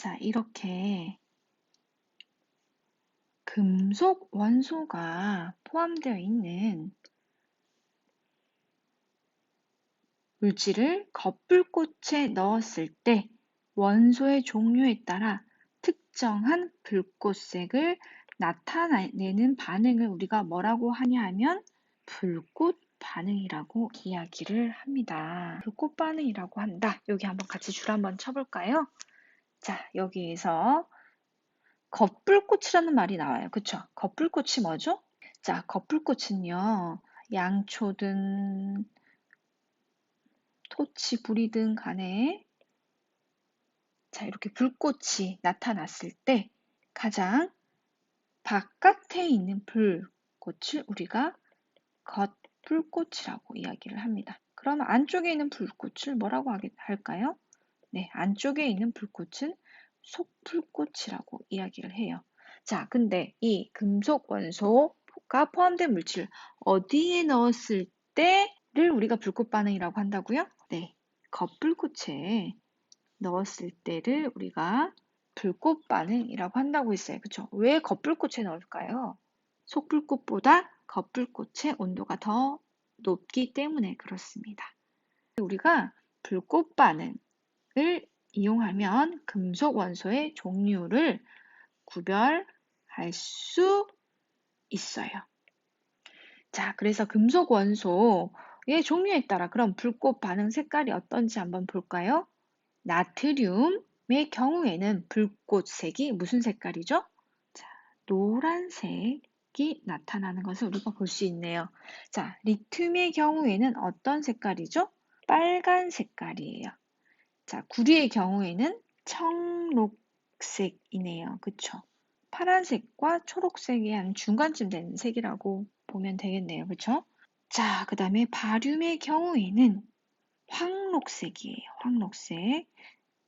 자, 이렇게 금속 원소가 포함되어 있는 물질을 겉불꽃에 넣었을 때 원소의 종류에 따라 특정한 불꽃색을 나타내는 반응을 우리가 뭐라고 하냐 하면 불꽃 반응이라고 이야기를 합니다. 불꽃 반응이라고 한다. 여기 한번 같이 줄 한번 쳐볼까요? 자, 여기에서 겉불꽃이라는 말이 나와요. 그쵸? 겉불꽃이 뭐죠? 자, 겉불꽃은요, 양초든 토치, 불이든 간에 자, 이렇게 불꽃이 나타났을 때 가장 바깥에 있는 불꽃을 우리가 겉불꽃이라고 이야기를 합니다. 그러면 안쪽에 있는 불꽃을 뭐라고 할까요? 네, 안쪽에 있는 불꽃은 속불꽃이라고 이야기를 해요. 자, 근데 이 금속 원소가 포함된 물질을 어디에 넣었을 때를 우리가 불꽃 반응이라고 한다고요? 네, 겉불꽃에 넣었을 때를 우리가 불꽃 반응이라고 한다고 했어요. 그쵸? 왜 겉불꽃에 넣을까요? 속불꽃보다 겉불꽃의 온도가 더 높기 때문에 그렇습니다. 우리가 불꽃 반응을 이용하면 금속 원소의 종류를 구별할 수 있어요. 자, 그래서 금속 원소의 종류에 따라 그럼 불꽃 반응 색깔이 어떤지 한번 볼까요? 나트륨의 경우에는 불꽃색이 무슨 색깔이죠? 자, 노란색이 나타나는 것을 우리가 볼 수 있네요. 자, 리튬의 경우에는 어떤 색깔이죠? 빨간 색깔이에요. 자, 구리의 경우에는 청록색이네요. 그쵸? 파란색과 초록색이 한 중간쯤 되는 색이라고 보면 되겠네요. 그쵸? 자, 그 다음에 바륨의 경우에는 황록색이에요. 황록색.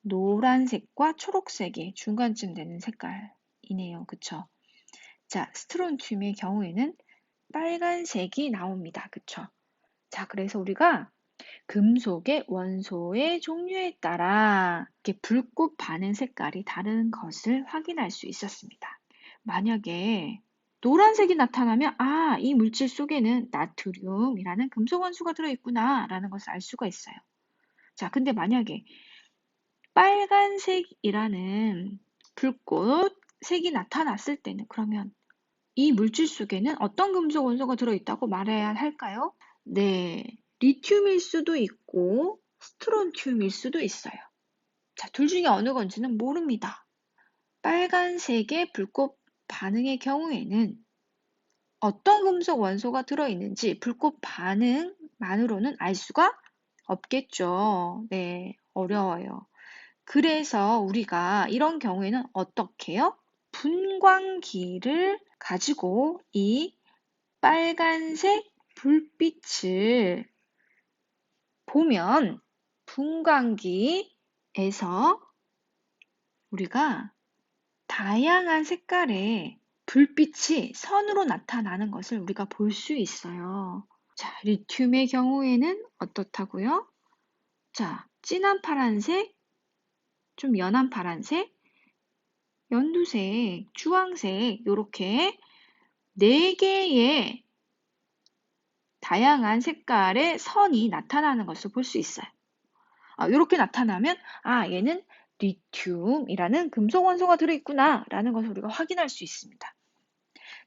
노란색과 초록색이 중간쯤 되는 색깔이네요. 그쵸? 자, 스트론튬의 경우에는 빨간색이 나옵니다. 그쵸? 자, 그래서 우리가 금속의 원소의 종류에 따라 이렇게 불꽃 반응 색깔이 다른 것을 확인할 수 있었습니다. 만약에 노란색이 나타나면 아, 이 물질 속에는 나트륨이라는 금속 원소가 들어있구나 라는 것을 알 수가 있어요. 자, 근데 만약에 빨간색이라는 불꽃색이 나타났을 때는 그러면 이 물질 속에는 어떤 금속 원소가 들어있다고 말해야 할까요? 네, 리튬일 수도 있고 스트론튬일 수도 있어요. 자, 둘 중에 어느 건지는 모릅니다. 빨간색의 불꽃 반응의 경우에는 어떤 금속 원소가 들어있는지 불꽃 반응만으로는 알 수가 없겠죠. 네, 어려워요. 그래서 우리가 이런 경우에는 어떻게 해요? 분광기를 가지고 이 빨간색 불빛을 보면 분광기에서 우리가 다양한 색깔의 불빛이 선으로 나타나는 것을 우리가 볼 수 있어요. 자, 리튬의 경우에는 어떻다고요? 자, 진한 파란색, 좀 연한 파란색, 연두색, 주황색 이렇게 4개의 다양한 색깔의 선이 나타나는 것을 볼 수 있어요. 이렇게 나타나면 얘는 리튬이라는 금속 원소가 들어있구나 라는 것을 우리가 확인할 수 있습니다.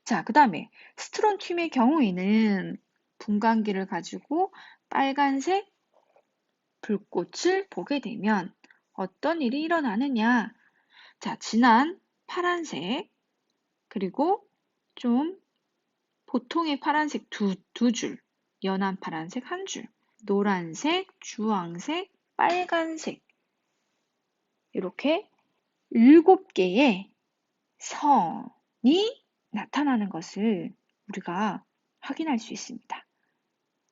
자, 그 다음에 스트론튬의 경우에는 분광기를 가지고 빨간색 불꽃을 보게 되면 어떤 일이 일어나느냐? 자, 진한 파란색 그리고 좀 보통의 파란색 두 줄, 연한 파란색 한 줄, 노란색, 주황색, 빨간색 이렇게 7개의 선이 나타나는 것을 우리가 확인할 수 있습니다.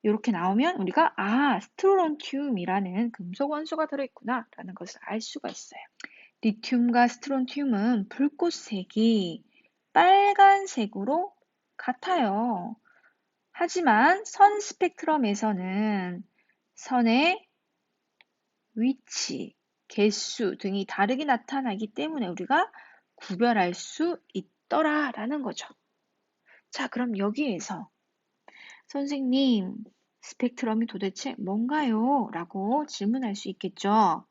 이렇게 나오면 우리가 스트론튬이라는 금속 원소가 들어있구나 라는 것을 알 수가 있어요. 리튬과 스트론튬은 불꽃색이 빨간색으로 같아요. 하지만 선 스펙트럼에서는 선의 위치, 개수 등이 다르게 나타나기 때문에 우리가 구별할 수 있더라라는 거죠. 자, 그럼 여기에서 선생님, 스펙트럼이 도대체 뭔가요? 라고 질문할 수 있겠죠.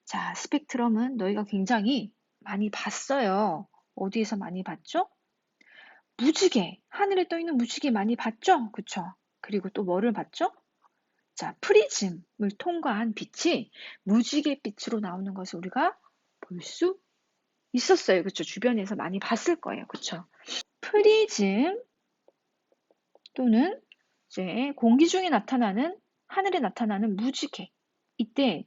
자, 스펙트럼은 너희가 굉장히 많이 봤어요. 어디에서 많이 봤죠? 무지개, 하늘에 떠 있는 무지개 많이 봤죠? 그쵸? 그리고 또 뭐를 봤죠? 자, 프리즘을 통과한 빛이 무지갯빛으로 나오는 것을 우리가 볼 수 있었어요. 그쵸? 주변에서 많이 봤을 거예요. 그쵸? 프리즘 또는 이제 공기 중에 나타나는, 하늘에 나타나는 무지개. 이때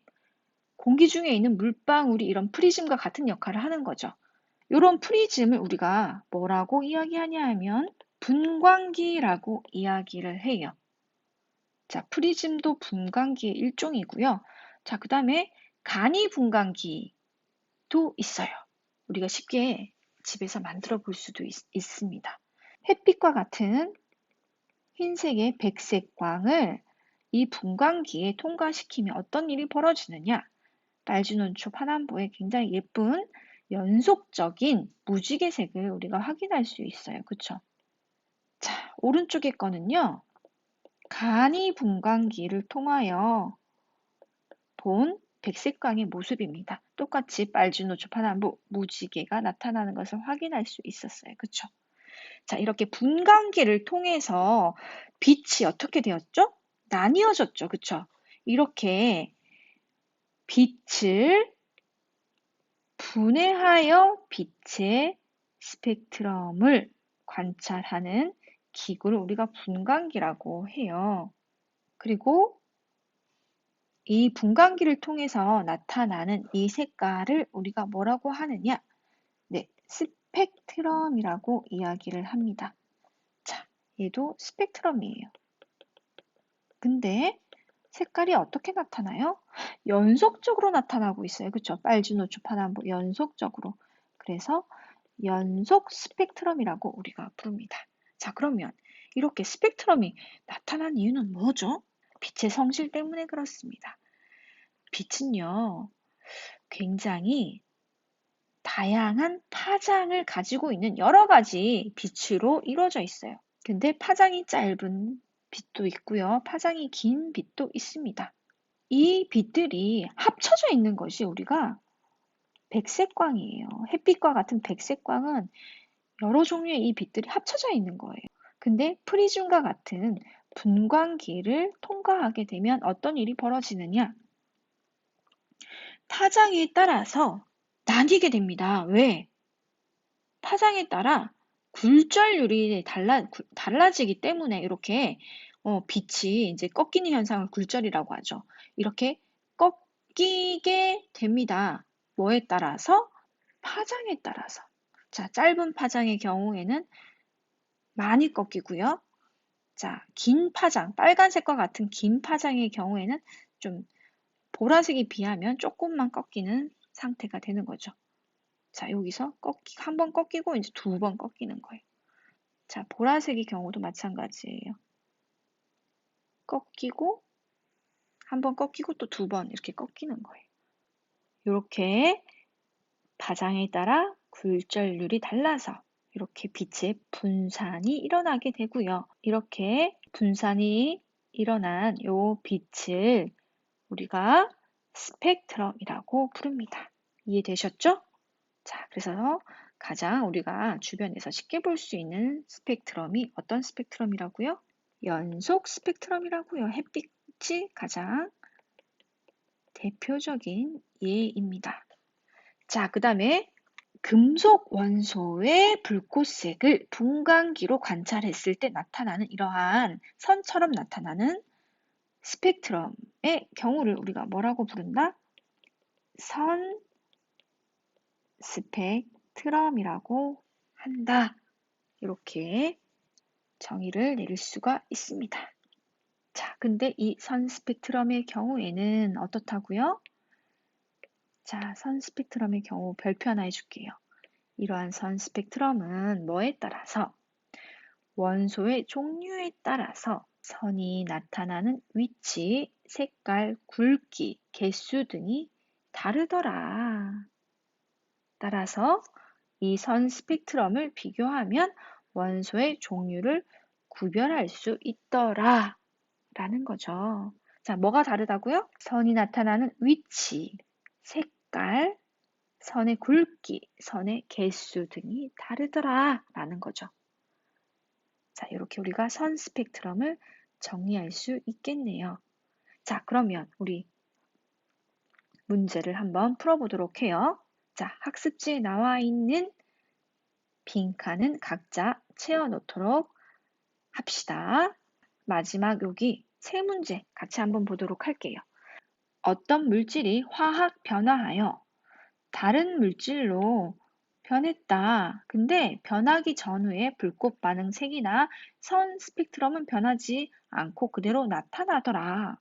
공기 중에 있는 물방울이 이런 프리즘과 같은 역할을 하는 거죠. 이런 프리즘을 우리가 뭐라고 이야기하냐 하면 분광기라고 이야기를 해요. 자, 프리즘도 분광기의 일종이고요. 자, 그 다음에 간이 분광기도 있어요. 우리가 쉽게 집에서 만들어 볼 수도 있습니다. 햇빛과 같은 흰색의 백색 광을 이 분광기에 통과시키면 어떤 일이 벌어지느냐? 빨주노초 파남보의 굉장히 예쁜 연속적인 무지개색을 우리가 확인할 수 있어요. 그쵸? 자, 오른쪽에 거는요. 간이 분광기를 통하여 본 백색광의 모습입니다. 똑같이 빨주노초 파남보 무지개가 나타나는 것을 확인할 수 있었어요. 그쵸? 자, 이렇게 분광기를 통해서 빛이 어떻게 되었죠? 나뉘어졌죠. 그쵸? 이렇게 빛을 분해하여 빛의 스펙트럼을 관찰하는 기구를 우리가 분광기라고 해요. 그리고 이 분광기를 통해서 나타나는 이 색깔을 우리가 뭐라고 하느냐? 네, 스펙트럼이라고 이야기를 합니다. 자, 얘도 스펙트럼이에요. 근데 색깔이 어떻게 나타나요? 연속적으로 나타나고 있어요. 그쵸? 빨주노초 파남보 연속적으로. 그래서 연속 스펙트럼이라고 우리가 부릅니다. 자, 그러면 이렇게 스펙트럼이 나타난 이유는 뭐죠? 빛의 성질 때문에 그렇습니다. 빛은요, 굉장히 다양한 파장을 가지고 있는 여러 가지 빛으로 이루어져 있어요. 근데 파장이 짧은 빛도 있고요. 파장이 긴 빛도 있습니다. 이 빛들이 합쳐져 있는 것이 우리가 백색광이에요. 햇빛과 같은 백색광은 여러 종류의 이 빛들이 합쳐져 있는 거예요. 근데 프리즘과 같은 분광기를 통과하게 되면 어떤 일이 벌어지느냐? 파장에 따라서 나뉘게 됩니다. 왜? 파장에 따라 굴절률이 달라지기 때문에 이렇게 빛이 이제 꺾이는 현상을 굴절이라고 하죠. 이렇게 꺾이게 됩니다. 뭐에 따라서? 파장에 따라서. 자, 짧은 파장의 경우에는 많이 꺾이고요. 자, 긴 파장, 빨간색과 같은 긴 파장의 경우에는 좀 보라색에 비하면 조금만 꺾이는 상태가 되는 거죠. 자, 여기서 한 번 꺾이고 이제 두 번 꺾이는 거예요. 자, 보라색의 경우도 마찬가지예요. 꺾이고 한 번 꺾이고 또 두 번 이렇게 꺾이는 거예요. 이렇게 파장에 따라 굴절률이 달라서 이렇게 빛의 분산이 일어나게 되고요. 이렇게 분산이 일어난 이 빛을 우리가 스펙트럼이라고 부릅니다. 이해되셨죠? 자, 그래서 가장 우리가 주변에서 쉽게 볼 수 있는 스펙트럼이 어떤 스펙트럼이라고요? 연속 스펙트럼이라고요. 햇빛이 가장 대표적인 예입니다. 자, 그 다음에 금속 원소의 불꽃색을 분광기로 관찰했을 때 나타나는 이러한 선처럼 나타나는 스펙트럼의 경우를 우리가 뭐라고 부른다? 선 스펙트럼이라고 한다. 이렇게 정의를 내릴 수가 있습니다. 자, 근데 이 선 스펙트럼의 경우에는 어떻다고요? 자, 선 스펙트럼의 경우 별표 하나 해줄게요. 이러한 선 스펙트럼은 뭐에 따라서? 원소의 종류에 따라서 선이 나타나는 위치, 색깔, 굵기, 개수 등이 다르더라. 따라서 이 선 스펙트럼을 비교하면 원소의 종류를 구별할 수 있더라. 라는 거죠. 자, 뭐가 다르다고요? 선이 나타나는 위치, 색깔, 선의 굵기, 선의 개수 등이 다르더라. 라는 거죠. 자, 이렇게 우리가 선 스펙트럼을 정리할 수 있겠네요. 자, 그러면 우리 문제를 한번 풀어보도록 해요. 자, 학습지에 나와 있는 빈칸은 각자 채워놓도록 합시다. 마지막 여기 세 문제 같이 한번 보도록 할게요. 어떤 물질이 화학 변화하여 다른 물질로 변했다. 근데 변하기 전후의 불꽃 반응 색이나 선 스펙트럼은 변하지 않고 그대로 나타나더라.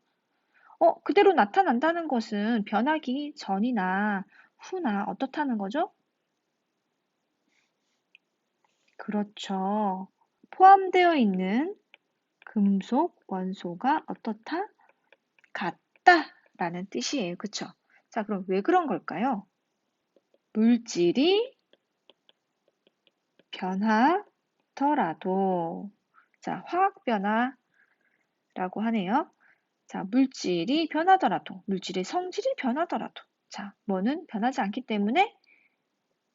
그대로 나타난다는 것은 변하기 전이나 후나 어떻다는 거죠? 그렇죠. 포함되어 있는 금속 원소가 어떻다? 같다 라는 뜻이에요. 그쵸? 자, 그럼 왜 그런 걸까요? 물질이 변하더라도, 자, 화학 변화라고 하네요. 자, 물질이 변하더라도, 물질의 성질이 변하더라도, 자, 뭐는 변하지 않기 때문에,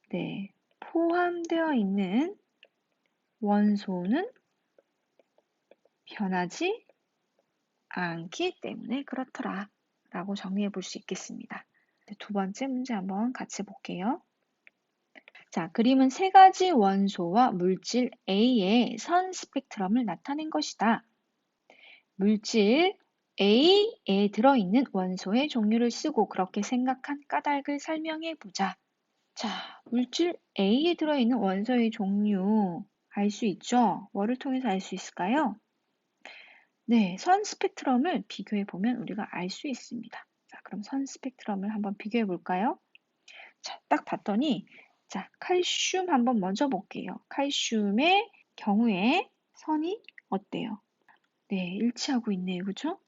네, 포함되어 있는 원소는 변하지 않기 때문에 그렇더라. 라고 정리해 볼 수 있겠습니다. 두 번째 문제 한번 같이 볼게요. 자, 그림은 세 가지 원소와 물질 A의 선 스펙트럼을 나타낸 것이다. 물질 A에 들어있는 원소의 종류를 쓰고 그렇게 생각한 까닭을 설명해 보자. 자, 물질 A에 들어있는 원소의 종류 알 수 있죠? 뭐를 통해서 알 수 있을까요? 네, 선 스펙트럼을 비교해 보면 우리가 알 수 있습니다. 자, 그럼 선 스펙트럼을 한번 비교해 볼까요? 자, 딱 봤더니, 자, 칼슘 한번 먼저 볼게요. 칼슘의 경우에 선이 어때요? 네, 일치하고 있네요. 그죠?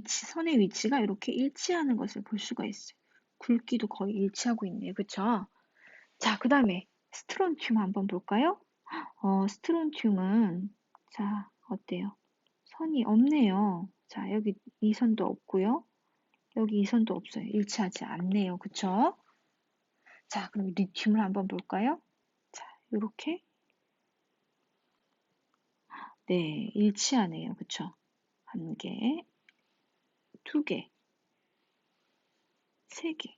선의 위치가 이렇게 일치하는 것을 볼 수가 있어요. 굵기도 거의 일치하고 있네요. 그쵸? 자, 그 다음에 스트론튬 한번 볼까요? 스트론튬은, 자, 어때요? 선이 없네요. 자, 여기 이 선도 없고요. 여기 이 선도 없어요. 일치하지 않네요. 그쵸? 자, 그럼 리튬을 한번 볼까요? 자, 요렇게. 네, 일치하네요. 그쵸? 한 개, 두 개, 세 개,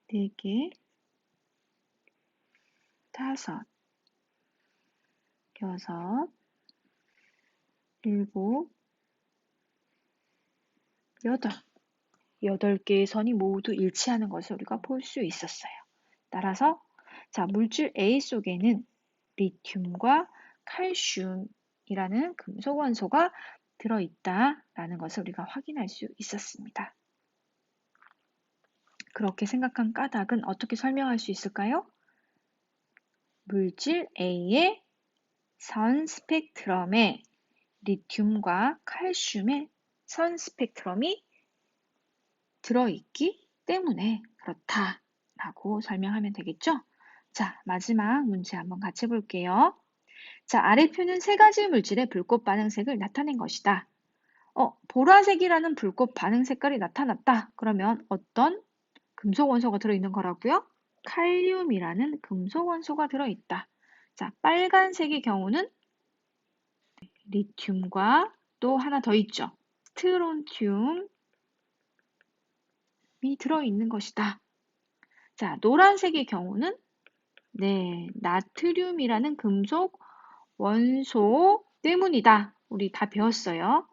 네 개, 다섯, 여섯, 일곱, 여덟. 8개의 선이 모두 일치하는 것을 우리가 볼 수 있었어요. 따라서 자, 물질 A 속에는 리튬과 칼슘이라는 금속 원소가 들어있다라는 것을 우리가 확인할 수 있었습니다. 그렇게 생각한 까닭은 어떻게 설명할 수 있을까요? 물질 A의 선 스펙트럼에 리튬과 칼슘의 선 스펙트럼이 들어있기 때문에 그렇다라고 설명하면 되겠죠? 자, 마지막 문제 한번 같이 볼게요. 자, 아래 표는 세 가지 물질의 불꽃 반응색을 나타낸 것이다. 보라색이라는 불꽃 반응 색깔이 나타났다. 그러면 어떤 금속 원소가 들어있는 거라고요? 칼륨이라는 금속 원소가 들어있다. 자, 빨간색의 경우는 리튬과 또 하나 더 있죠. 스트론튬이 들어있는 것이다. 자, 노란색의 경우는 네, 나트륨이라는 금속 원소 때문이다. 우리 다 배웠어요.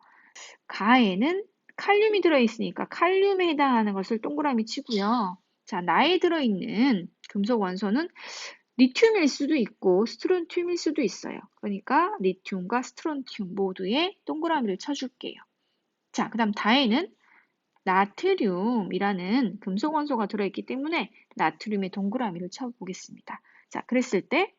가에는 칼륨이 들어있으니까 칼륨에 해당하는 것을 동그라미 치고요. 자, 나에 들어있는 금속 원소는 리튬일 수도 있고 스트론튬일 수도 있어요. 그러니까 리튬과 스트론튬 모두에 동그라미를 쳐줄게요. 자, 그 다음 다에는 나트륨이라는 금속 원소가 들어있기 때문에 나트륨에 동그라미를 쳐보겠습니다. 자, 그랬을 때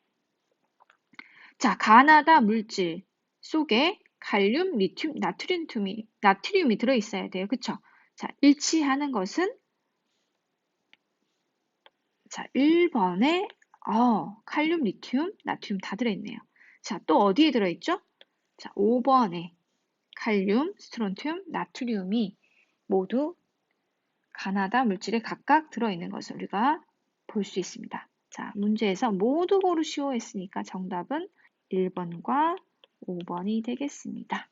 자, 가나다 물질 속에 칼륨, 리튬, 나트륨이 들어있어야 돼요. 그쵸? 자, 일치하는 것은 자, 1번에 칼륨, 리튬, 나트륨 다 들어있네요. 자, 또 어디에 들어있죠? 자, 5번에 칼륨, 스트론튬, 나트륨이 모두 가나다 물질에 각각 들어있는 것을 우리가 볼 수 있습니다. 자, 문제에서 모두 고르시오 했으니까 정답은 1번과 5번이 되겠습니다.